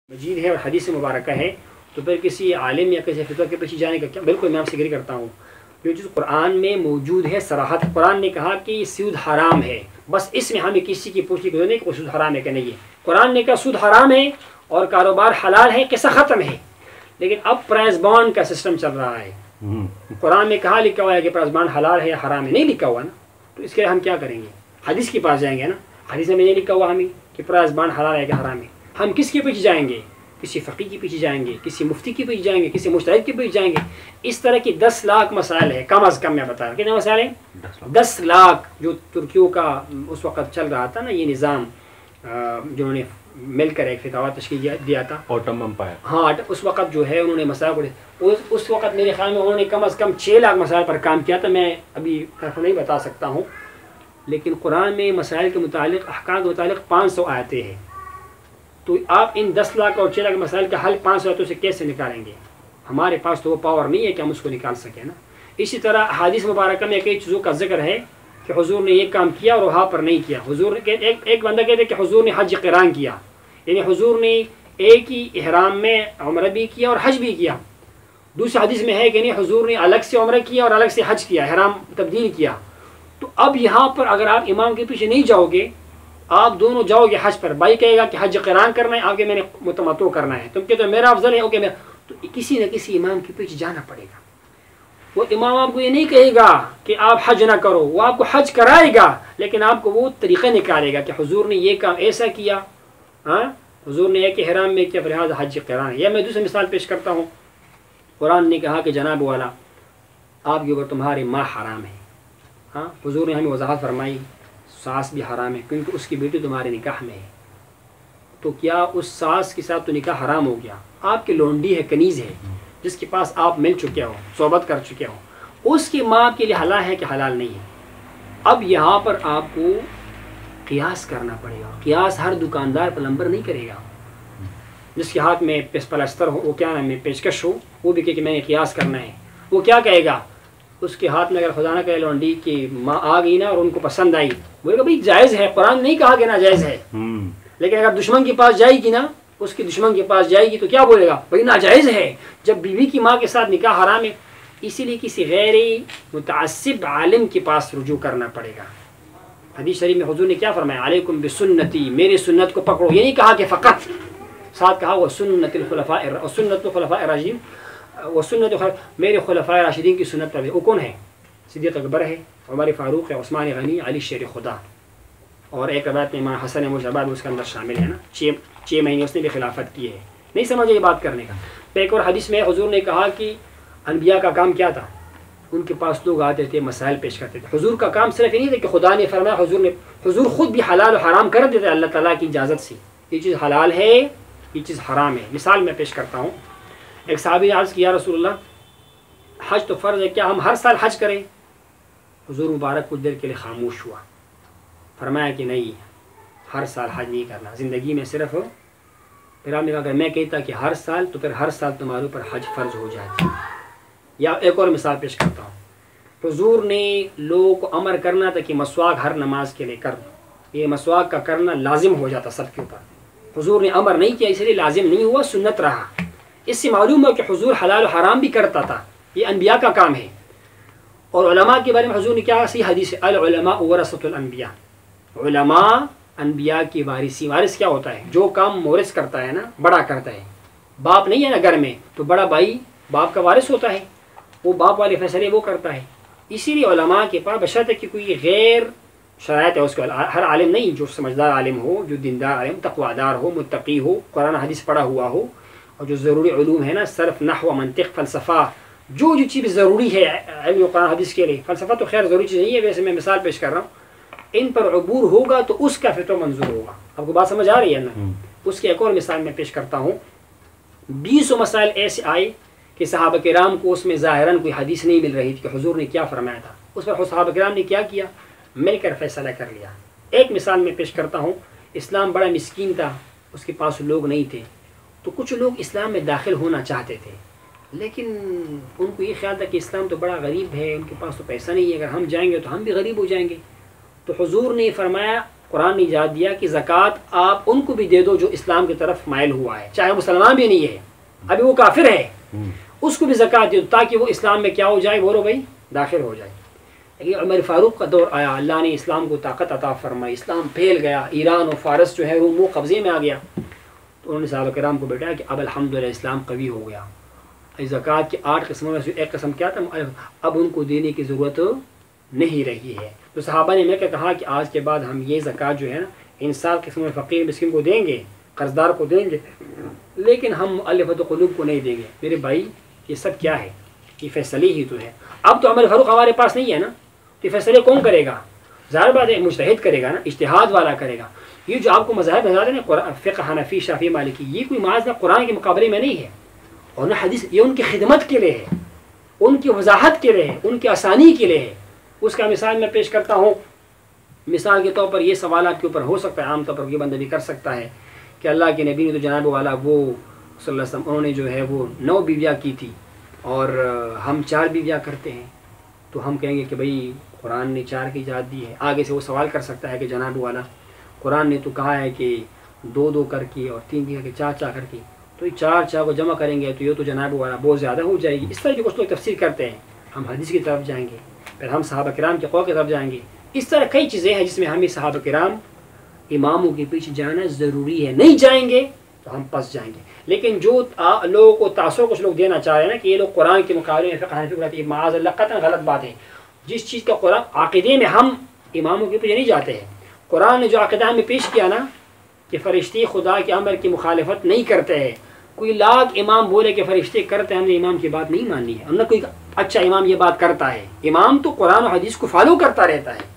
مجید ہے اور حدیث مبارکہ ہے، تو پھر کسی عالم یا کسی فتویٰ کے پیچھے جانے کا کیا؟ بالکل میں آپ سے اگری کرتا ہوں. جو چیز قرآن میں موجود ہے صراحت، قرآن نے کہا کہ سود حرام ہے، بس اس میں ہمیں کسی کی پوچھنے کی ضرورت نہیں کہ وہ سود حرام ہے کہ نہیں ہے. قرآن نے کہا سود حرام ہے اور کاروبار حلال ہے، قصہ ختم ہے. لیکن اب پرائز بانڈ کا سسٹم چل رہا ہے. قرآن میں کہا لکھا ہوا ہے کہ پرائز بانڈ حلال ہے یا حرام ہے؟ نہیں لکھا ہوا نا. تو اس کے لیے ہم کیا کریں گے؟ حدیث کے پاس جائیں گے نا. حدیث میں نہیں لکھا ہوا ہمیں کہ پرائز بانڈ حلال ہے کہ حرام ہے. ہم کس کے پیچھے جائیں گے؟ کسی فقی کے پیچھے جائیں گے، کسی مفتی کے پیچھے جائیں گے، کسی مجتہد کے پیچھے جائیں گے. اس طرح کی 10 لاکھ مسائل ہیں کم از کم. میں بتا رہا ہوں کتنے مسائل ہیں؟ 10 لاکھ. جو ترکیوں کا اس وقت چل رہا تھا نا یہ نظام، جنہوں نے مل کر ایک فتاویٰ تشکیل دیا تھا، اوٹم امپائر. ہاں، اس وقت جو ہے انہوں نے مسائل کو، اس وقت میرے خیال میں انہوں نے کم از کم 6 لاکھ مسائل پر کام کیا تھا. میں ابھی نہیں بتا سکتا ہوں، لیکن قرآن میں مسائل کے متعلق، احکام کے متعلق 500 آیتیں ہیں. تو آپ ان 10 لاکھ اور 6 لاکھ مسائل کا حل 500 آیتوں سے کیسے نکالیں گے؟ ہمارے پاس تو وہ پاور نہیں ہے کہ ہم اس کو نکال سکیں نا. اسی طرح حدیث مبارکہ میں کئی چیزوں کا ذکر ہے کہ حضور نے یہ کام کیا اور وہاں پر نہیں کیا. حضور نے ایک بندہ کہتے کہ حضور نے حج قران کیا، یعنی حضور نے ایک ہی احرام میں عمرہ بھی کیا اور حج بھی کیا. دوسری حدیث میں ہے کہ نہیں حضور نے الگ سے عمرہ کیا اور الگ سے حج کیا، احرام تبدیل کیا. تو اب یہاں پر اگر آپ امام کے پیچھے نہیں جاؤ گے، آپ دونوں جاؤ گے حج پر، بھائی کہے گا کہ حج قران کرنا ہے، آگے میں نے متمتع کرنا ہے، تم کہتے ہو میرا افضل ہے، اوکے تو کسی نہ کسی امام کے پیچھے جانا پڑے گا. وہ امام آپ کو یہ نہیں کہے گا کہ آپ حج نہ کرو، وہ آپ کو حج کرائے گا، لیکن آپ کو وہ طریقہ نکالے گا کہ حضور نے یہ کام ایسا کیا، ہاں حضور نے ایک احرام میں کیا، لہٰذا حج قران ہے. یا میں دوسری مثال پیش کرتا ہوں. قرآن نے کہا کہ جناب والا آپ کے اوپر تمہاری ماں حرام ہے. ہاں حضور نے ہمیں وضاحت فرمائی ساس بھی حرام ہے کیونکہ اس کی بیٹی تمہارے نکاح میں ہے. تو کیا اس ساس کے ساتھ تو نکاح حرام ہو گیا؟ آپ کی لونڈی ہے، کنیز ہے، جس کے پاس آپ مل چکے ہو، صحبت کر چکے ہو، اس کی ماں کے لیے حلال ہے کہ حلال نہیں ہے؟ اب یہاں پر آپ کو قیاس کرنا پڑے گا. قیاس ہر دکاندار پلمبر نہیں کرے گا. جس کے ہاتھ میں پلستر ہو، وہ کیا نام ہے، پیچکش ہو، وہ بھی کہ میں نے قیاس کرنا ہے، وہ کیا کہے گا؟ اس کے ہاتھ میں اگر خدا نہ کہے لونڈی کی ماں آ گئی نا اور ان کو پسند آئی، بولے گا بھائی جائز ہے، قرآن نہیں کہا کہ ناجائز ہے. لیکن اگر دشمن کے پاس جائے گی نا، اس کی دشمن کے پاس جائے گی تو کیا بولے گا؟ بھائی ناجائز ہے، جب بیوی کی ماں کے ساتھ نکاح حرام ہے. اسی لیے کسی غیر متعصب عالم کے پاس رجوع کرنا پڑے گا. حدیث شریف میں حضور نے کیا فرمایا؟ علیکم بسنتی، میری سنت کو پکڑو. یہ نہیں کہا کہ فقط، ساتھ کہا وہ سنت الخلفاء الراشدین، وہ سنت میرے خلفاء راشدین کی سنت پر. وہ کون ہے؟ صدیق اکبر ہے، عمر فاروق ہے، عثمان غنی، علی شیر خدا. اور ایک روایت میں امام حسن مجتبی اس کے اندر شامل ہے نا، 6 مہینے اس نے بھی خلافت کی ہے. نہیں سمجھے یہ بات کرنے کا. ایک اور حدیث میں حضور نے کہا کہ انبیاء کا کام کیا تھا؟ ان کے پاس لوگ آتے تھے، مسائل پیش کرتے تھے. حضور کا کام صرف یہ نہیں تھا کہ خدا نے فرمایا، حضور خود بھی حلال و حرام کر دیتے اللہ تعالیٰ کی اجازت سے. یہ چیز حلال ہے، یہ چیز حرام ہے. مثال میں پیش کرتا ہوں. ایک صحابی نے عرض کیا رسول اللہ حج تو فرض ہے، کیا ہم ہر سال حج کریں؟ حضور مبارک کچھ دیر کے لیے خاموش ہوا. فرمایا کہ نہیں، ہر سال حج نہیں کرنا، زندگی میں صرف. پھر آپ نے کہا اگر میں کہتا کہ ہر سال، تو پھر ہر سال تمہارے اوپر حج فرض ہو جاتی. یا ایک اور مثال پیش کرتا ہوں. حضور نے لوگوں کو امر کرنا تھا کہ مسواک ہر نماز کے لیے کر دو. یہ مسواک کا کرنا لازم ہو جاتا سب کے اوپر. حضور نے امر نہیں کیا، اس لیے لازم نہیں ہوا، سنت رہا. اس سے معلوم ہے کہ حضور حلال و حرام بھی کرتا تھا. یہ انبیاء کا کام ہے. اور علماء کے بارے میں حضور نے کیا صحیح حدیث ہے، العلماء ورثۃ الانبیاء. علماء انبیاء کی وارثی. وارث کیا ہوتا ہے؟ جو کام مورث کرتا ہے نا، بڑا کرتا ہے. باپ نہیں ہے نا گھر میں، تو بڑا بھائی باپ کا وارث ہوتا ہے، وہ باپ والے فیصلے وہ کرتا ہے. اسی لیے علماء کے پاس بشرط ہے کہ کوئی غیر شرائط ہے اس کو. ہر عالم نہیں، جو سمجھدار عالم ہو، جو دیندار عالم، تقوی دار ہو، متقی ہو، قرآن حدیث پڑھا ہوا ہو، اور جو ضروری علوم ہے نا، صرف نحو، منطق، فلسفہ، جو چیز ضروری ہے علم قرآن حدیث کے لیے. فلسفہ تو خیر ضروری چیز نہیں ہے، ویسے میں مثال پیش کر رہا ہوں. ان پر عبور ہوگا تو اس کا فتویٰ منظور ہوگا. آپ کو بات سمجھ آ رہی ہے نا؟ اس کی ایک اور مثال میں پیش کرتا ہوں. 20 مسائل ایسے آئے کہ صحابہ کرام کو اس میں ظاہراً کوئی حدیث نہیں مل رہی تھی کہ حضور نے کیا فرمایا تھا. اس پر صحابہ کرام نے کیا کیا؟ مل کر فیصلہ کر لیا. ایک مثال میں پیش کرتا ہوں. اسلام بڑا مسکین تھا، اس کے پاس لوگ نہیں تھے، تو کچھ لوگ اسلام میں داخل ہونا چاہتے تھے، لیکن ان کو یہ خیال تھا کہ اسلام تو بڑا غریب ہے، ان کے پاس تو پیسہ نہیں ہے، اگر ہم جائیں گے تو ہم بھی غریب ہو جائیں گے. تو حضور نے فرمایا قرآن نے اجازت دیا کہ زکوٰۃ آپ ان کو بھی دے دو جو اسلام کی طرف مائل ہوا ہے، چاہے مسلمان بھی نہیں ہے، ابھی وہ کافر ہے، اس کو بھی زکوٰۃ دے دو تاکہ وہ اسلام میں کیا ہو جائے، بولو بھائی، داخل ہو جائے۔ لیکن عمر فاروق کا دور آیا، اللہ نے اسلام کو طاقت عطا فرمائی، اسلام پھیل گیا، ایران و فارس جو ہے وہ قبضے میں آ گیا، تو انہوں نے صحابہ کرام کو بیٹھایا کہ اب الحمدللہ اسلام قوی ہو گیا، زکوٰۃ کی 8 قسموں میں سے ایک قسم کیا تھا، اب ان کو دینے کی ضرورت نہیں رہی ہے۔ تو صحابہ نے مل کے کہا کہ آج کے بعد ہم یہ زکوٰۃ جو ہے نا ان 7 قسموں میں فقیر مسکین کو دیں گے، قرض دار کو دیں گے، لیکن ہم مؤلفۃ قلوب کو نہیں دیں گے۔ میرے بھائی یہ سب کیا ہے؟ یہ فیصلے ہی تو ہے۔ اب تو عمر فاروق ہمارے پاس نہیں ہے نا، تو یہ فیصلے کون کرے گا؟ ظاہر بات ہے مجتہد کرے گا نا، اجتہاد والا کرے گا۔ یہ جو آپ کو مذاہب بتا دیں نا، فقہ حنفی شافعی مالکی، یہ کوئی معاذ قرآن کے مقابلے میں نہیں ہے، اور نہ حدیث، یہ ان کی خدمت کے لیے ہے، ان کی وضاحت کے لیے ہے، ان کی آسانی کے لیے ہے۔ اس کا مثال میں پیش کرتا ہوں۔ مثال کے طور پر یہ سوال آپ کے اوپر ہو سکتا ہے، عام طور پر یہ بندہ بھی کر سکتا ہے کہ اللہ کے نبی نے تو جناب والا وہ صلی اللہ علیہ وسلم انہوں نے جو ہے وہ 9 بیویاں کی تھی اور ہم 4 بیویاں کرتے ہیں، تو ہم کہیں گے کہ بھئی قرآن نے 4 کی اجازت دی ہے۔ آگے سے وہ سوال کر سکتا ہے کہ جناب والا قرآن نے تو کہا ہے کہ 2 کر کے اور 3 کر کے 4 کر کے، تو یہ 4 کو جمع کریں گے تو یہ تو جناب والا بہت زیادہ ہو جائے گی۔ اس طرح کی کچھ لوگ تفسیر کرتے ہیں۔ ہم حدیث کی طرف جائیں گے، پھر ہم صحابہ کرام کے قول کی طرف جائیں گے۔ اس طرح کئی چیزیں ہیں جس میں ہمیں صحابہ کرام اماموں کے پیچھے جانا ضروری ہے، نہیں جائیں گے تو ہم پس جائیں گے۔ لیکن جو لوگوں کو تاثر کچھ لوگ دینا چاہ رہے ہیں نا کہ یہ لوگ قرآن کے مقابلے میں فقہ حنفی، معاذ اللہ قطعاً غلط بات ہے۔ جس چیز کا قرآن عقیدے میں ہم اماموں کے پیچھے نہیں جاتے ہیں، قرآن نے جو عقیدہ ہمیں پیش کیا نا کہ فرشتے خدا کے امر کی مخالفت نہیں کرتے ہیں، کوئی لاکھ امام بولے کہ فرشتے کرتے ہیں، ہم نے امام کی بات نہیں ماننی ہے، ہم نے کوئی اچھا امام یہ بات کرتا ہے۔ امام تو قرآن و حدیث کو فالو کرتا رہتا ہے۔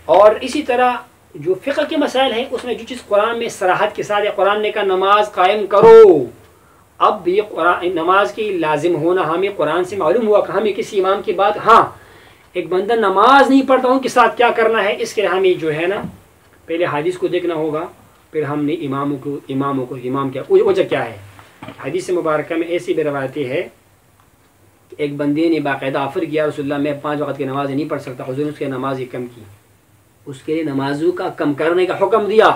اور اسی طرح جو فقہ کے مسائل ہیں اس میں جو چیز قرآن میں صراحت کے ساتھ، قرآن نے کہا نماز قائم کرو، اب یہ قرآن نماز کی لازم ہونا ہمیں قرآن سے معلوم ہوا کہ ہمیں کسی امام کی بات، ہاں ایک بندہ نماز نہیں پڑھتا ان کے ساتھ کیا کرنا ہے، اس کے لیے ہمیں جو ہے نا پہلے حدیث کو دیکھنا ہوگا، پھر ہم نے امام کیا وجہ کیا ہے۔ حدیث مبارکہ میں ایسی بھی روایتیں ہے کہ ایک بندے نے باقاعدہ آفر کیا، رسول اللہ میں 5 وقت کی نماز نہیں پڑھ سکتا، حضور نے اس کی نماز کم کی، اس کے لیے نمازوں کا کم کرنے کا حکم دیا۔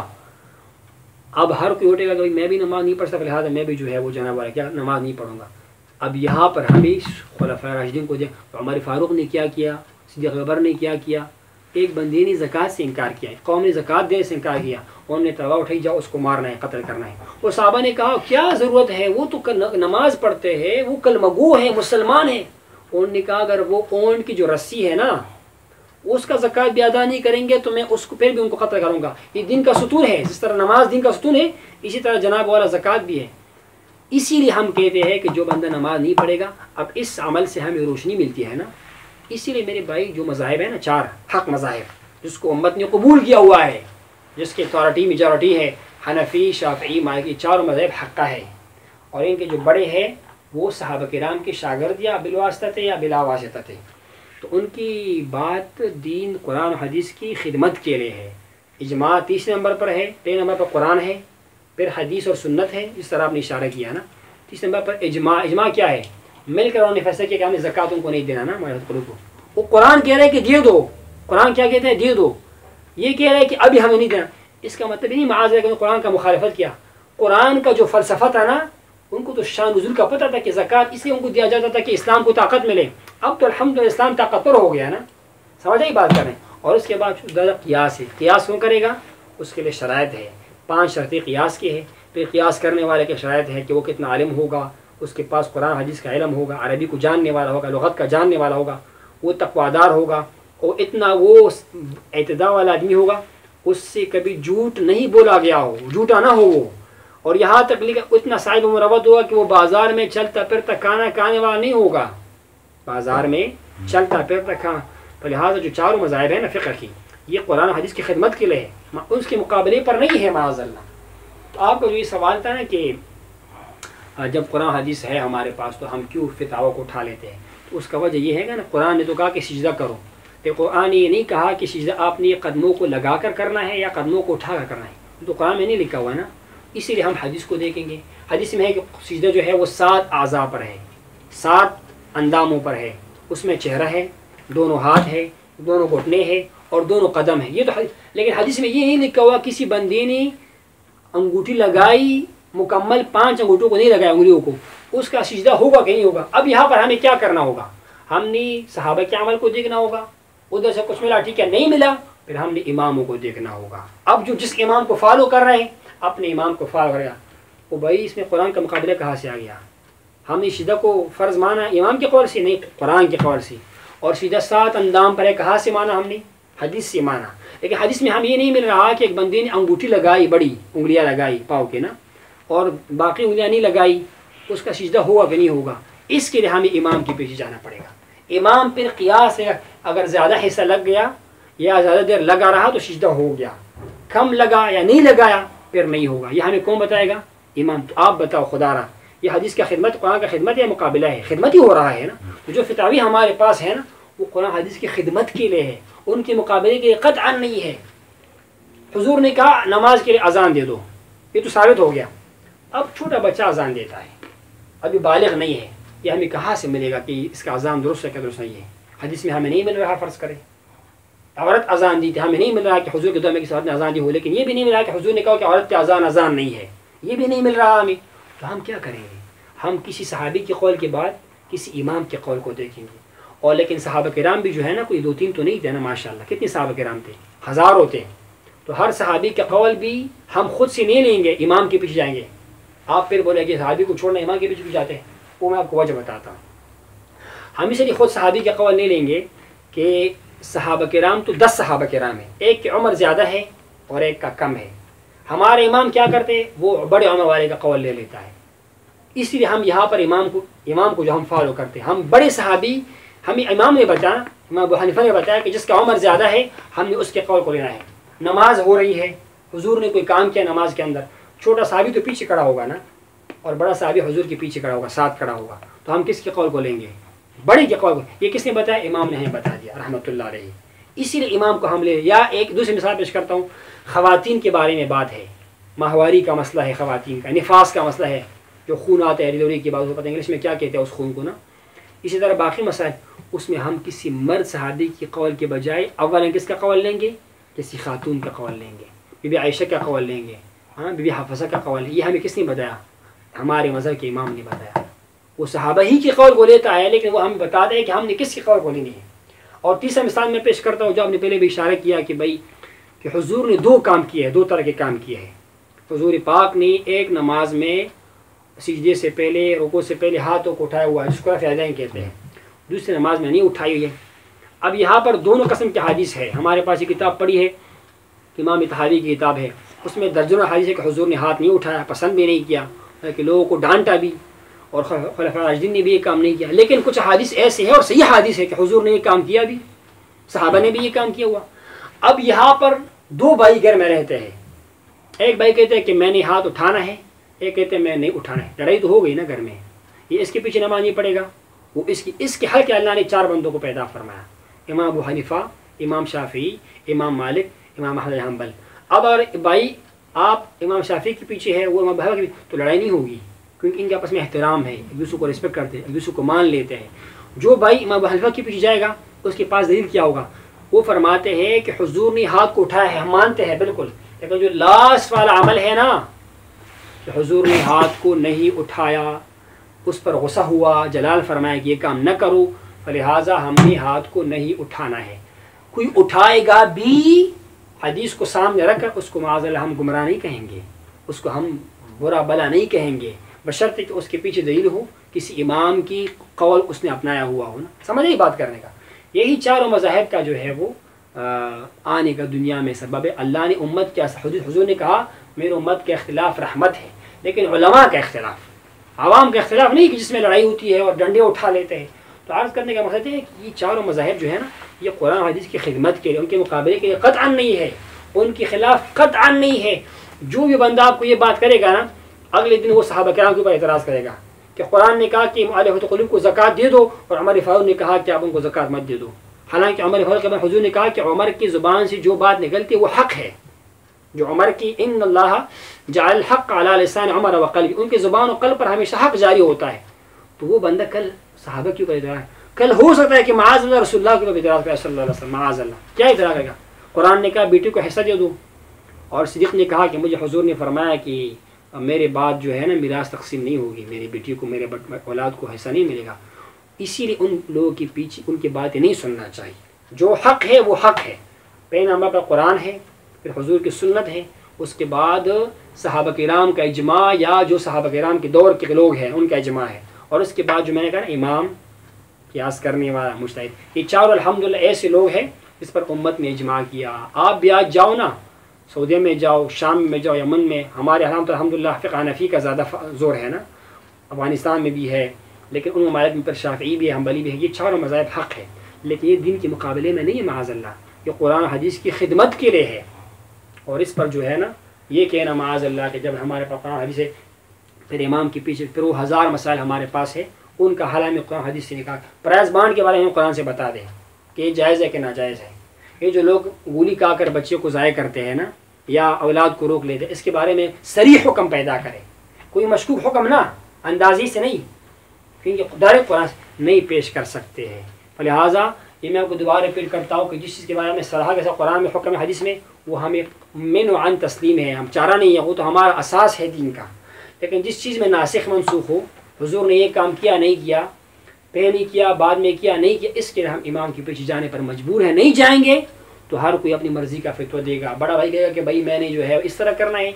اب ہر کوئی اٹھے گا کہ میں بھی نماز نہیں پڑھ سکتا، لہٰذا میں بھی جو ہے وہ جناب والا کیا نماز نہیں پڑھوں گا۔ اب یہاں پر ہمیں خلفائے راشدین کو دیکھ، عمر فاروق نے کیا کیا، صدیق اکبر نے کیا کیا، ایک بندے نے زکوٰۃ سے انکار کیا، قوم نے زکوٰۃ دینے سے انکار کیا، انہوں نے تلوار اٹھائی، جاؤ اس کو مارنا ہے، قتل کرنا ہے۔ وہ صحابہ نے کہا کیا ضرورت ہے، وہ تو نماز پڑھتے ہیں، وہ کلمہ گو ہے، مسلمان ہے۔ انہوں نے کہا اگر وہ اونٹ کی جو رسی ہے نا اس کا زکوٰۃ بھی ادا نہیں کریں گے تو میں اس کو پھر بھی ان کو قتل کروں گا۔ یہ دین کا ستون ہے، جس طرح نماز دین کا ستون ہے اسی طرح جناب والا زکوٰۃ بھی ہے۔ اسی لیے ہم کہتے ہیں کہ جو بندہ نماز نہیں پڑھے گا، اب اس عمل سے ہمیں روشنی ملتی ہے نا۔ اسی لیے میرے بھائی جو مذاہب ہیں نا 4 حق مذاہب جس کو امت نے قبول کیا ہوا ہے، جس کی اتھارٹی میجورٹی ہے، حنفی شافعی مالکی، 4 مذاہب حقہ ہے، اور ان کے جو بڑے ہیں وہ صحابہ کرام کے شاگرد یا بالواسطہ تھے یا بلا واسطہ تھے، تو ان کی بات دین قرآن و حدیث کی خدمت کے لیے ہے۔ اجماع 30 نمبر پر ہے، 3 نمبر پر قرآن ہے، پھر حدیث اور سنت ہے جس طرح آپ نے اشارہ کیا نا۔ 30 نمبر پر اجماع کیا ہے؟ مل کر انہوں نے فیصلہ کیا کہ ہم نے زکوٰۃ ان کو نہیں دینا نا، مؤلفۃ قلوب کو۔ وہ قرآن کہہ رہے کہ دے دو، قرآن کیا کہتے ہیں؟ دے دو۔ یہ کہہ رہے ہیں کہ ابھی ہمیں نہیں دینا، اس کا مطلب نہیں معاذ ہے کہ قرآن کا مخالفت کیا۔ قرآن کا جو فلسفہ تھا نا، ان کو تو شان نزول کا پتہ تھا کہ زکوٰۃ اس لیے ان کو دیا جاتا تھا کہ اسلام کو طاقت ملے۔ اب تو الحمدللہ اسلام طاقتور ہو گیا نا، سمجھ آئی بات کریں۔ اور اس کے بعد قیاس ہے، قیاس کون کرے گا؟ اس کے لیے شرائط ہے، 5 شرطیں قیاس کی ہے۔ پھر قیاس کرنے والے کی شرائط ہے کہ وہ کتنا عالم ہوگا، اس کے پاس قرآن حدیث کا علم ہوگا، عربی کو جاننے والا ہوگا، لغت کا جاننے والا ہوگا، وہ تقویدار ہوگا، اور اتنا وہ اعتداء والا آدمی ہوگا اس سے کبھی جھوٹ نہیں بولا گیا ہو، جھوٹا نہ ہو وہ، اور یہاں تک لکھا اتنا صاحب مروت ہوگا کہ وہ بازار میں چلتا پھرتا کھانا کھانے والا نہیں ہوگا، بازار میں چلتا پھرتا کھانا۔ تو لہٰذا جو 4 مذاہب ہیں نا فقہ کی، یہ قرآن حدیث کی خدمت کے لیے ہے، اس کے مقابلے پر نہیں ہے معاذ اللہ۔ تو آپ کا جو یہ سوال تھا نا کہ جب قرآن حدیث ہے ہمارے پاس تو ہم کیوں فتاویٰ کو اٹھا لیتے ہیں، تو اس کا وجہ یہ ہے کہ نا قرآن نے تو کہا کہ سجدہ کرو، تو قرآن نے یہ نہیں کہا کہ سجدہ آپ نے قدموں کو لگا کر کرنا ہے یا قدموں کو اٹھا کر کرنا ہے، تو قرآن میں نہیں لکھا ہوا ہے نا۔ اسی لیے ہم حدیث کو دیکھیں گے، حدیث میں ہے کہ سجدہ جو ہے وہ 7 اعضاء پر ہے، 7 انداموں پر ہے، اس میں چہرہ ہے، دونوں ہاتھ ہے، دونوں گھٹنے ہیں اور دونوں قدم ہیں. یہ تو لیکن حدیث میں یہ نہیں لکھا ہوا کسی بندے نے انگوٹھی لگائی مکمل 5 انگوٹھوں کو نہیں لگایا انگلیوں کو, اس کا سجدہ ہوگا کہ نہیں ہوگا. اب یہاں پر ہمیں کیا کرنا ہوگا؟ ہم نے صحابہ کے عمل کو دیکھنا ہوگا, ادھر سے کچھ ملا ٹھیک ہے, نہیں ملا پھر ہم نے اماموں کو دیکھنا ہوگا. اب جو جس امام کو فالو کر رہے ہیں اپنے امام کو فالو کرے گا. وہ بھائی اس میں قرآن کا مقابلہ کہاں سے آ گیا؟ ہم نے سجدہ کو فرض مانا امام کے قول سے, نہیں قرآن کے قول سے. اور سجدہ 7 اندام پر ہے, کہاں سے مانا ہم نے؟ حدیث سے مانا. لیکن حدیث میں ہم یہ نہیں مل رہا کہ ایک بندے نے انگوٹھی لگائی, بڑی انگلیاں لگائی پاؤں کے نا, اور باقی انگلیاں نہیں لگائی, اس کا سجدہ ہوگا کہ نہیں ہوگا. اس کے لیے ہمیں امام کے پیچھے جانا پڑے گا. امام پھر قیاس ہے, اگر زیادہ حصہ لگ گیا یا زیادہ دیر لگا رہا تو سجدہ ہو گیا, کم لگا یا نہیں لگایا پھر نہیں ہوگا. یہ ہمیں کون بتائے گا؟ امام. تو آپ بتاؤ خدا را, یہ حدیث کا خدمت, قرآن کا خدمت یا مقابلہ ہے؟ خدمت ہی ہو رہا ہے نا. تو جو فتاوی ہمارے پاس ہے نا وہ قرآن حدیث کی خدمت کے لیے ہے, ان کے مقابلے کے لیے قطعا نہیں ہے. حضور نے کہا نماز کے لیے اذان دے دو, یہ تو ثابت ہو گیا. اب چھوٹا بچہ اذان دیتا ہے, ابھی بالغ نہیں ہے, یہ ہمیں کہاں سے ملے گا کہ اس کا اذان درست ہے کہ درست نہیں ہے؟ حدیث میں ہمیں نہیں مل رہا. فرض کرے عورت اذان دی تھی, ہمیں نہیں مل رہا کہ حضور کے دور میں کسی عورت نے اذان دی ہو, لیکن یہ بھی نہیں مل رہا کہ حضور نے کہا کہ عورت کی اذان نہیں ہے, یہ بھی نہیں مل رہا ہمیں. تو ہم کیا کریں گے؟ ہم کسی صحابی کے قول کے بعد کسی امام کے قول کو دیکھیں گے. اور لیکن صحابہ کرام بھی جو ہے نا کوئی 2-3 تو نہیں تھے نا, ماشاءاللہ کتنے صحابہ کرام تھے, ہزاروں تھے. تو ہر صحابی کا قول بھی ہم خود سے نہیں لیں گے, امام کے پیچھے جائیں گے. آپ پھر بولے کہ صحابی کو چھوڑنا امام کے پیچھے کیوں جاتے ہیں؟ وہ میں آپ کو وجہ بتاتا ہوں. ہم اس لیے خود صحابی کا قول نہیں لیں گے کہ صحابہ کرام تو 10 صحابہ کرام ہیں, ایک کی عمر زیادہ ہے اور ایک کا کم ہے. ہمارے امام کیا کرتے ہیں؟ وہ بڑے عمر والے کا قول لے لیتا ہے. اس لیے ہم یہاں پر امام کو جو ہم فالو کرتے ہیں, ہم بڑے صحابی, ہمیں امام نے بتایا, امام ابو حنیفہ نے بتایا کہ جس کا عمر زیادہ ہے ہم نے اس کے قول کو لینا ہے. نماز ہو رہی ہے, حضور نے کوئی کام کیا نماز کے اندر, چھوٹا صحابی تو پیچھے کھڑا ہوگا نا, اور بڑا صحابی حضور کے پیچھے کھڑا ہوگا, ساتھ کھڑا ہوگا. تو ہم کس کے قول کو لیں گے؟ بڑے کے قول کو. یہ کس نے بتایا؟ امام نے ہمیں بتا دیا رحمۃ اللہ علیہ. اسی لیے امام کو ہم لے. یا ایک دوسری مثال پیش کرتا ہوں, خواتین کے بارے میں بات ہے, ماہواری کا مسئلہ ہے, خواتین کا نفاس کا مسئلہ ہے, جو خون آتا ہے ڈلیوری کے بعد, پتہ انگلش میں کیا کہتے ہیں اس خون کو نا. اسی طرح باقی مسائل, اس میں ہم کسی مرد صحابی کے قول کے بجائے اول کس کا قول لیں گے؟ کسی خاتون کا قول لیں گے, بی بی عائشہ کا قول لیں گے, ہاں بی بی حفصہ کا قول. یہ ہمیں کس نے بتایا؟ ہمارے مذہب کے امام نے بتایا. وہ صحابہ ہی کے قول کو لیتا ہے, لیکن وہ ہمیں بتا دے کہ ہم نے کس کے قول کو لینی ہے. اور تیسرا مثال میں پیش کرتا ہوں جو آپ نے پہلے بھی اشارہ کیا کہ بھائی کہ حضور نے 2 کام کیے ہیں, 2 طرح کے کام کیے ہیں. حضور پاک نے ایک نماز میں سجدے سے پہلے, رکوع سے پہلے ہاتھوں کو اٹھایا ہوا ہے, جس کو رفع کہتے ہیں. دوسری نماز میں نہیں اٹھائی ہوئی ہے. اب یہاں پر دونوں قسم کی حدیث ہے. ہمارے پاس یہ کتاب پڑھی ہے, امام طحاوی کی کتاب ہے, اس میں درجنوں حدیث ہے کہ حضور نے ہاتھ نہیں اٹھایا, پسند بھی نہیں کیا, کہ لوگوں کو ڈانٹا بھی, اور خلفاء راشدین نے بھی یہ کام نہیں کیا. لیکن کچھ حدیث ایسے ہیں اور صحیح حدیث ہے کہ حضور نے یہ کام کیا بھی, صحابہ نے بھی یہ کام کیا ہوا. اب یہاں پر 2 بھائی گھر میں رہتے ہیں. ایک بھائی کہتے ہیں کہ میں نے ہاتھ اٹھانا ہے, ایک کہتے ہیں میں نہیں اٹھانا ہے. لڑائی تو ہو گئی نا گھر میں. یہ اس کے پیچھے نماز نہیں پڑے گا. وہ اس کے حل کے اللہ نے 4 بندوں کو پیدا فرمایا, امام ابو حنیفہ, امام شافعی, امام مالک, امام احمد بن حنبل. اب اگر بھائی آپ امام شافعی کے پیچھے ہے, وہ امام ابو حنیفہ کے پیچھے, تو لڑائی نہیں ہوگی, کیونکہ ان کے آپس میں احترام ہے, ایک دوسرے کو رسپیکٹ کرتے ہیں, ایک دوسرے کو مان لیتے ہیں. جو بھائی امام ابو حنیفہ کے پیچھے جائے گا اس کے پاس دلیل کیا ہوگا؟ وہ فرماتے ہیں کہ حضور نے ہاتھ کو اٹھایا ہے, ہم مانتے ہیں بالکل, لیکن جو لاسٹ والا عمل ہے نا کہ حضور نے ہاتھ کو نہیں اٹھایا, اس پر غصہ ہوا, جلال فرمایا کہ یہ کام نہ کرو, فلہٰذا ہم نے ہاتھ کو نہیں اٹھانا ہے. کوئی اٹھائے گا بھی, حدیث کو سامنے رکھ کر اس کو معاذ اللہ ہم گمراہ نہیں کہیں گے, اس کو ہم برا بلا نہیں کہیں گے, بشرطے کہ اس کے پیچھے دلیل ہو, کسی امام کی قول اس نے اپنایا ہوا ہو نا. سمجھ نہیں بات کرنے کا. یہی 4 مذاہب کا جو ہے وہ آنے کا دنیا میں سبب ہے. اللہ نے امت کیا, حضور نے کہا میرے امت کے اختلاف رحمت ہے, لیکن علماء کا اختلاف, عوام کا اختلاف نہیں کہ جس میں لڑائی ہوتی ہے اور ڈنڈے اٹھا لیتے ہیں. تو عرض کرنے کا مقصد ہے کہ یہ 4 مذاہب جو ہے نا, یہ قرآن حدیث کی خدمت کے لیے, ان کے مقابلے کے لیے قطعا نہیں ہے, ان کے خلاف قطعا نہیں ہے. جو بھی بندہ آپ کو یہ بات کرے گا نا, اگلے دن وہ صحابہ کرام کے اوپر اعتراض کرے گا کہ قرآن نے کہا کہ مؤلفۃ قلوب کو زکوٰۃ دے دو, اور عمر فاروق نے کہا کہ آپ ان کو زکوٰۃ مت دے دو. حالانکہ عمر فاروق کے حضور نے کہا کہ عمر کی زبان سے جو بات نکلتی ہے وہ حق ہے, جو عمر کی ان اللہ جعل الحق علی لسان عمر وقلب, ان کی زبان و قلب پر ہمیشہ حق جاری ہوتا ہے. تو وہ بندہ کل صحابہ کے اوپر اعتراض, کل ہو سکتا ہے کہ معاذ اللہ رسول اللہ کے اوپر اعتراض کرے صلی اللہ علیہ وسلم, معاذ اللہ, کیا اعتراض کرے گا؟ قرآن نے کہا بیٹی کو حصہ دے دو، اور صدیق نے کہا کہ مجھے حضور نے فرمایا کہ میرے بعد جو ہے نا میراث تقسیم نہیں ہوگی، میری بیٹی کو، میرے اولاد کو حصہ نہیں ملے گا۔ اسی لیے ان لوگوں کے پیچھے ان کی باتیں نہیں سننا چاہیے، جو حق ہے وہ حق ہے، پیغمبر کا قرآن ہے، پھر حضور کی سنت ہے، اس کے بعد صحابہ کرام کا اجماع یا جو صحابہ کرام کے دور کے لوگ ہیں ان کا اجماع ہے، اور اس کے بعد جو میں نے کہا نا امام، قیاس کرنے والا، مجتہد، یہ چار الحمدللہ ایسے لوگ ہیں جس پر امت نے اجماع کیا۔ آپ بھی آج جاؤ نا، سعودیہ میں جاؤ، شام میں جاؤ، یمن میں، ہمارے یہاں تو الحمدللہ فقہ حنفی کا زیادہ زور ہے نا، افغانستان میں بھی ہے، لیکن ان ممالک میں پر شافعی بھی ہے، حنبلی بھی ہے، یہ چاروں مذاہب حق ہے، لیکن یہ دین کے مقابلے میں نہیں ہے معاذ اللہ، یہ قرآن حدیث کی خدمت کے لیے ہے، اور اس پر جو ہے نا یہ کہنا معاذ اللہ کہ جب ہمارے پاس قرآن حدیث ہے، پھر امام کے پیچھے پھر وہ ہزار مسائل ہمارے پاس ہے، ان کا حل ہمیں قرآن حدیث سے نکال، پرائز بانڈ کے بارے میں قرآن سے بتا دیں کہ یہ جائز ہے کہ ناجائز ہے۔ یہ جو لوگ گولی کھا کر بچے کو ضائع کرتے ہیں نا، یا اولاد کو روک لیتے، اس کے بارے میں صریح حکم پیدا کرے، کوئی مشکوک حکم نہ، اندازی سے نہیں، کیونکہ ڈائریکٹ قرآن سے نہیں پیش کر سکتے ہیں۔ لہٰذا یہ میں آپ کو دوبارہ اپیل کرتا ہوں کہ جس چیز کے بارے میں صراحت کے ساتھ قرآن میں حکم حدیث میں، وہ ہمیں من و عن تسلیم ہے، ہم چارہ نہیں ہے، وہ تو ہمارا اساس ہے دین کا، لیکن جس چیز میں ناسخ منسوخ ہو، حضور نے یہ کام کیا نہیں کیا، پہلے نہیں کیا، بعد میں کیا نہیں کیا، اس کے لیے ہم امام کے پیچھے جانے پر مجبور ہیں، نہیں جائیں گے تو ہر کوئی اپنی مرضی کا فتویٰ دے گا۔ بڑا بھائی کہے گا کہ بھائی میں نے جو ہے اس طرح کرنا ہے،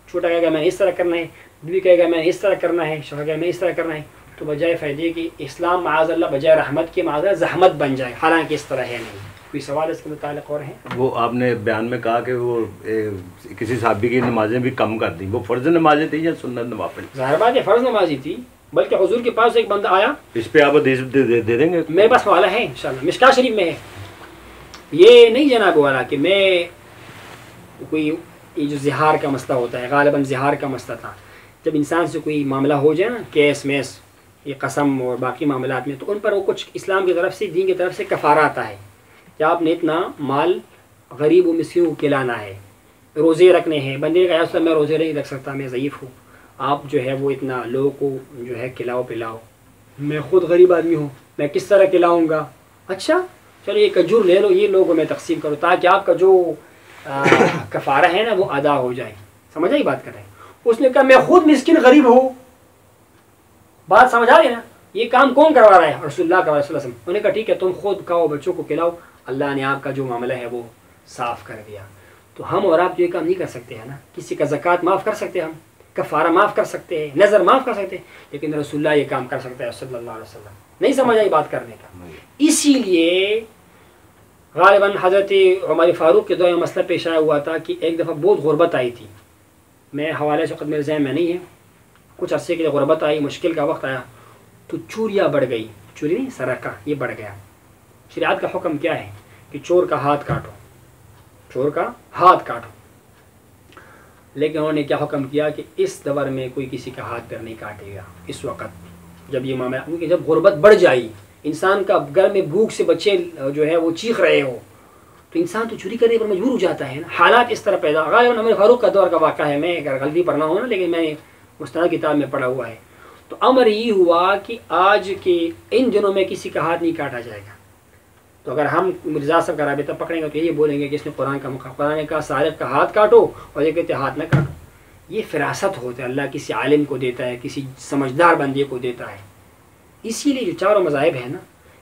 چھوٹا کہے گا میں نے اس طرح کرنا ہے، بیوی کہے گا میں نے اس طرح کرنا ہے، شوہر کہے گا میں اس طرح کرنا ہے، تو بجائے فائدے کہ اسلام معاذ اللہ بجائے رحمت کے معاذ اللہ زحمت بن جائے، حالانکہ اس طرح ہے نہیں۔ کوئی سوال اس کے متعلق اور ہے؟ وہ آپ نے بیان میں کہا کہ وہ کسی صحابی کی نمازیں بھی کم کر دیں، وہ فرض نمازیں تھیں یا سنت نوافل؟ ظاہر بات ہے فرض نمازی تھی، بلکہ حضور کے پاس ایک بندہ آیا، اس پہ آپ حدیث دے دیں گے؟ میرے پاس حوالہ ہے انشاءاللہ، مشکاۃ شریف میں ہے، یہ نہیں جناب والا کہ میں کوئی یہ جو زہار کا مسئلہ ہوتا ہے، غالباً زہار کا مسئلہ تھا، جب انسان سے کوئی معاملہ ہو جائے نا، کیس میس، یہ قسم اور باقی معاملات میں، تو ان پر وہ کچھ اسلام کی طرف سے، دین کی طرف سے کفارہ آتا ہے کہ آپ نے اتنا مال غریب و مسکین کو کھلانا ہے، روزے رکھنے ہیں، بندے کا یا میں روزے نہیں رکھ سکتا، میں ضعیف ہوں، آپ جو ہے وہ اتنا لوگوں کو جو ہے کھلاؤ پلاؤ، میں خود غریب آدمی ہوں، میں کس طرح کھلاؤں گا؟ اچھا چلو یہ کھجور لے لو، یہ لوگوں میں تقسیم کرو تاکہ آپ کا جو کفارہ ہے نا وہ ادا ہو جائے۔ سمجھ آئی بات کر رہے ہیں؟ اس نے کہا میں خود مسکین غریب ہوں، بات سمجھ آ رہی ہے نا؟ یہ کام کون کروا رہا ہے؟ رسول اللہ کا، رسول اللہ۔ انہوں نے کہا ٹھیک ہے تم خود کھاؤ، بچوں کو کھلاؤ، اللہ نے آپ کا جو معاملہ ہے وہ صاف کر دیا۔ تو ہم اور آپ جو یہ کام نہیں کر سکتے ہیں نا، کسی کا زکوٰۃ معاف کر سکتے ہیں، ہم کفارہ معاف کر سکتے ہیں، نظر معاف کر سکتے ہیں، لیکن رسول اللہ یہ کام کر سکتا ہے صلی اللہ علیہ وسلم۔ نہیں سمجھ آئی بات کرنے کا؟ اسی لیے غالباً حضرت عمر فاروق کے دور میں مسئلہ پیش آیا ہوا تھا کہ ایک دفعہ بہت غربت آئی تھی، میں حوالے سے میرے ذہن میں نہیں ہے، کچھ عرصے کے لیے غربت آئی، مشکل کا وقت آیا، تو چوریاں بڑھ گئی، چوری نہیں سرقہ، یہ بڑھ گیا۔ شریعت کا حکم کیا ہے کہ چور کا ہاتھ کاٹو، چور کا ہاتھ کاٹو، لیکن انہوں نے کیا حکم کیا کہ اس دور میں کوئی کسی کا ہاتھ پیر نہیں کاٹے گا، اس وقت جب یہ معاملہ، کیونکہ جب غربت بڑھ جائے، انسان کا گھر میں بھوک سے بچے جو ہے وہ چیخ رہے ہو، تو انسان تو چوری کرنے پر مجبور ہو جاتا ہے نا، حالات اس طرح پیدا۔ غالباً عمر فاروق کا دور کا واقعہ ہے، میں اگر غلطی پر نہ ہوں نا، لیکن میں نے مستند کتاب میں پڑھا ہوا ہے۔ تو امر یہ ہوا کہ آج کے ان دنوں میں کسی کا ہاتھ نہیں کاٹا جائے گا، تو اگر ہم مرزا صاحب کا رابطہ پکڑیں گے تو یہ بولیں گے کہ اس نے قرآن کا مقام، قرآن نے کہا سارق کا ہاتھ کاٹو، اور یہ کہتے ہاتھ نہ کاٹو۔ یہ فراست ہوتا ہے، اللہ کسی عالم کو دیتا ہے، کسی سمجھدار بندے کو دیتا ہے۔ اسی لیے جو چاروں مذاہب ہیں نا،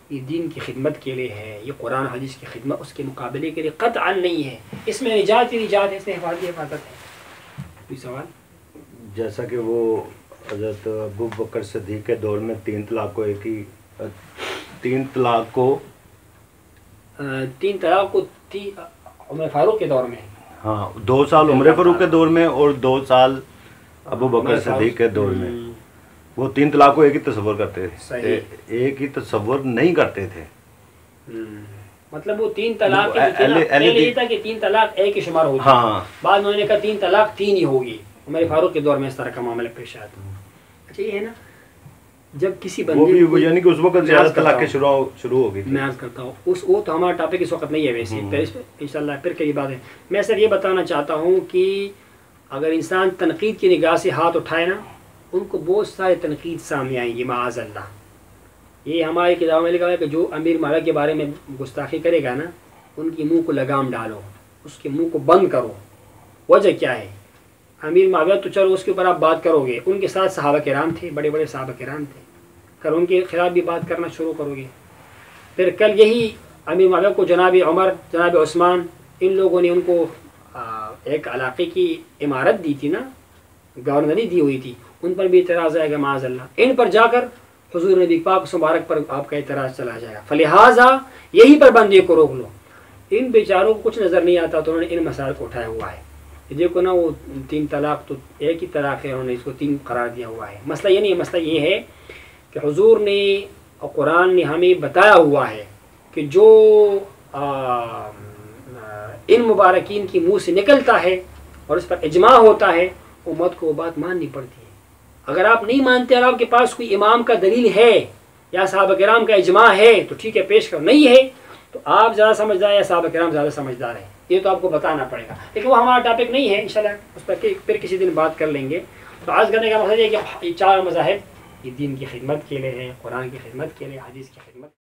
یہ دین کی خدمت کے لیے ہے، یہ قرآن حدیث کی خدمت، اس کے مقابلے کے لیے قطعاً نہیں ہے، اس میں نجات ہی نجات ہے، اس میں حفاظت ہے۔ کوئی سوال؟ جیسا کہ وہ حضرت ابو بکر صدیق کے دور میں 3 طلاق کو تین طلاق کو عمر فاروق کے دور میں، ہاں 2 سال عمر فاروق کے دور میں اور 2 سال ابو بکر صدیق کے دور میں، وہ 3 طلاق کو ایک ہی تصور کرتے تھے، ایک ہی تصور نہیں کرتے تھے۔ مطلب وہ 3 طلاق پہلے یہ تھا کہ 3 طلاق ایک ہی شمار ہوتی، بعد میں انہوں نے کہا 3 طلاق 3 ہی ہوگی۔ عمر فاروق کے دور میں اس طرح کا معاملہ پیش آیا تھا۔ اچھا یہ ہے نا، جب کسی بندے وہ یعنی کہ اس وقت زیادہ طلاق شروع ہو گئی، میں عرض کرتا ہوں وہ تو ہمارا ٹاپک اس وقت نہیں ہے، ویسے پھر انشاءاللہ پھر کئی بات ہے۔ میں صرف یہ بتانا چاہتا ہوں کہ اگر انسان تنقید کی نگاہ سے ہاتھ اٹھائے نا، ان کو بہت سارے تنقید سامنے آئیں گی معاذ اللہ۔ یہ ہماری کتاب میں لکھا ہے کہ جو امیر مالک کے بارے میں گستاخی کرے گا نا، ان کی منہ کو لگام ڈالو، اس کے منہ کو بند کرو۔ وجہ کیا ہے؟ امیر معاویہ تو چلو اس کے اوپر آپ بات کرو گے، ان کے ساتھ صحابہ کرام تھے، بڑے بڑے صحابہ کرام تھے، اگر ان کے خلاف بھی بات کرنا شروع کرو گے، پھر کل یہی امیر معاویہ کو جناب عمر، جناب عثمان، ان لوگوں نے ان کو ایک علاقے کی عمارت دی تھی نا، گورنری دی ہوئی تھی، ان پر بھی اعتراض آئے گا معاذ اللہ، ان پر جا کر حضور نبی پاک مبارک پر آپ کا اعتراض چلا جائے گا، فلہٰذا یہی پر بندی کو روک لو۔ ان بیچاروں کو کچھ نظر نہیں آتا تو انہوں نے ان مسائل کو اٹھایا ہوا ہے۔ دیکھو نا، وہ 3 طلاق تو ایک ہی طلاق ہے، انہوں نے اس کو 3 قرار دیا ہوا ہے۔ مسئلہ یہ نہیں ہے، مسئلہ یہ ہے کہ حضور نے اور قرآن نے ہمیں بتایا ہوا ہے کہ جو ان مبارکین کی منہ سے نکلتا ہے اور اس پر اجماع ہوتا ہے، امت کو وہ بات ماننی پڑتی ہے۔ اگر آپ نہیں مانتے اور آپ کے پاس کوئی امام کا دلیل ہے یا صحابہ کرام کا اجماع ہے تو ٹھیک ہے، پیش کرو، نہیں ہے تو آپ زیادہ سمجھدار یا صحابہ کرام زیادہ سمجھدار ہیں، یہ تو آپ کو بتانا پڑے گا، لیکن وہ ہمارا ٹاپک نہیں ہے، انشاءاللہ اس پر پھر کسی دن بات کر لیں گے۔ تو آج کرنے کا مقصد یہ ہے کہ یہ 4 مذاہب یہ دین کی خدمت کے لیے ہے، قرآن کی خدمت کے لیے، حدیث کی خدمت